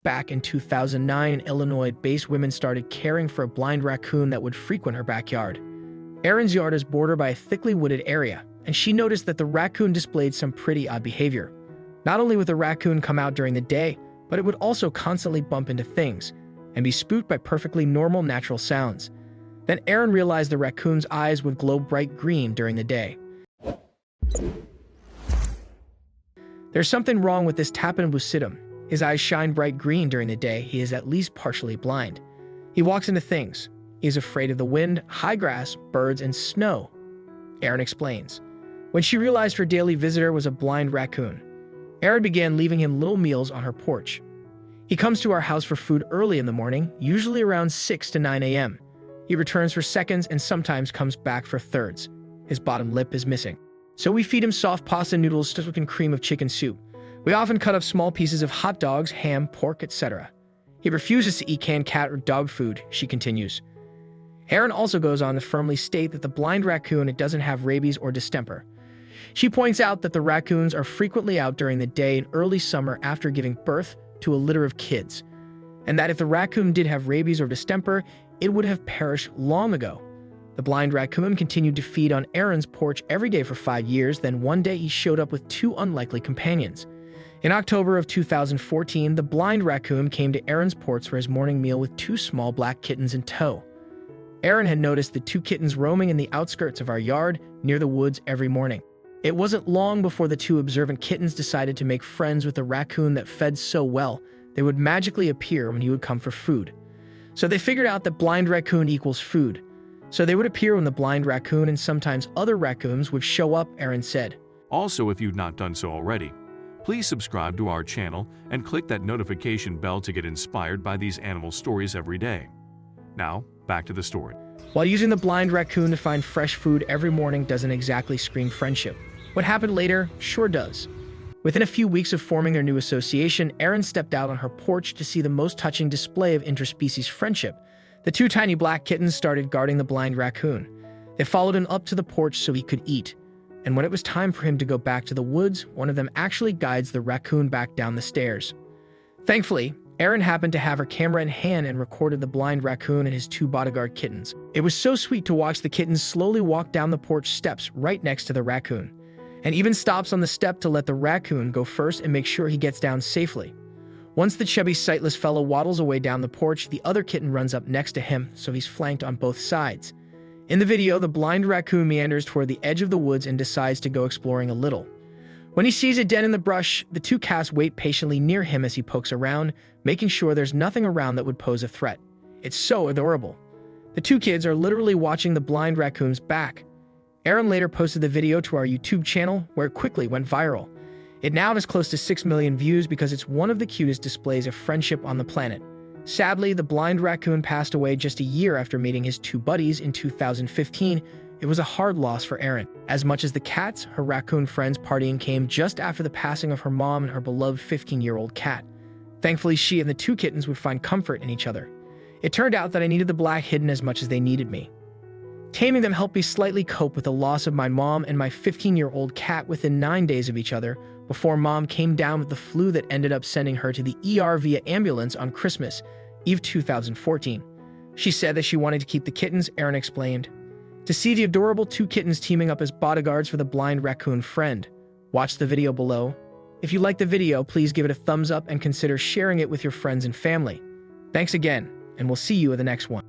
Back in 2009, Illinois-based women started caring for a blind raccoon that would frequent her backyard. Erin's yard is bordered by a thickly wooded area, and she noticed that the raccoon displayed some pretty odd behavior. Not only would the raccoon come out during the day, but it would also constantly bump into things and be spooked by perfectly normal natural sounds. Then Erin realized the raccoon's eyes would glow bright green during the day. There's something wrong with this Tappan lucidum. His eyes shine bright green during the day. He is at least partially blind. He walks into things. He is afraid of the wind, high grass, birds, and snow. Erin explains. When she realized her daily visitor was a blind raccoon, Erin began leaving him little meals on her porch. He comes to our house for food early in the morning, usually around 6 to 9 a.m. He returns for seconds and sometimes comes back for thirds. His bottom lip is missing. So we feed him soft pasta noodles stuffed in cream of chicken soup. We often cut up small pieces of hot dogs, ham, pork, etc. He refuses to eat canned cat or dog food, she continues. Erin also goes on to firmly state that the blind raccoon doesn't have rabies or distemper. She points out that the raccoons are frequently out during the day in early summer after giving birth to a litter of kids, and that if the raccoon did have rabies or distemper, it would have perished long ago. The blind raccoon continued to feed on Erin's porch every day for 5 years, then one day he showed up with 2 unlikely companions. In October of 2014, the blind raccoon came to Erin's porch for his morning meal with 2 small black kittens in tow. Erin had noticed the 2 kittens roaming in the outskirts of our yard near the woods every morning. It wasn't long before the 2 observant kittens decided to make friends with the raccoon that fed so well they would magically appear when he would come for food. So they figured out that blind raccoon equals food. So they would appear when the blind raccoon and sometimes other raccoons would show up, Erin said. Also, if you've not done so already, please subscribe to our channel and click that notification bell to get inspired by these animal stories every day. Now, back to the story. While using the blind raccoon to find fresh food every morning doesn't exactly scream friendship. What happened later sure does. Within a few weeks of forming their new association, Erin stepped out on her porch to see the most touching display of interspecies friendship. The 2 tiny black kittens started guarding the blind raccoon. They followed him up to the porch so he could eat. And when it was time for him to go back to the woods, one of them actually guides the raccoon back down the stairs. Thankfully, Erin happened to have her camera in hand and recorded the blind raccoon and his 2 bodyguard kittens. It was so sweet to watch the kittens slowly walk down the porch steps right next to the raccoon, and even stops on the step to let the raccoon go first and make sure he gets down safely. Once the chubby, sightless fellow waddles away down the porch, the other kitten runs up next to him, so he's flanked on both sides. In the video, the blind raccoon meanders toward the edge of the woods and decides to go exploring a little. When he sees a den in the brush, the 2 cats wait patiently near him as he pokes around, making sure there's nothing around that would pose a threat. It's so adorable. The 2 kids are literally watching the blind raccoon's back. Erin later posted the video to our YouTube channel, where it quickly went viral. It now has close to 6 million views because it's one of the cutest displays of friendship on the planet. Sadly, the blind raccoon passed away just a year after meeting his 2 buddies in 2015. It was a hard loss for Erin. As much as the cats, her raccoon friends' partying came just after the passing of her mom and her beloved 15-year-old cat. Thankfully, she and the 2 kittens would find comfort in each other. It turned out that I needed the black hidden as much as they needed me. Taming them helped me slightly cope with the loss of my mom and my 15-year-old cat within 9 days of each other, before Mom came down with the flu that ended up sending her to the ER via ambulance on Christmas Eve 2014. She said that she wanted to keep the kittens, Erin explained. To see the adorable 2 kittens teaming up as bodyguards for the blind raccoon friend, watch the video below. If you like the video, please give it a thumbs up and consider sharing it with your friends and family. Thanks again, and we'll see you in the next one.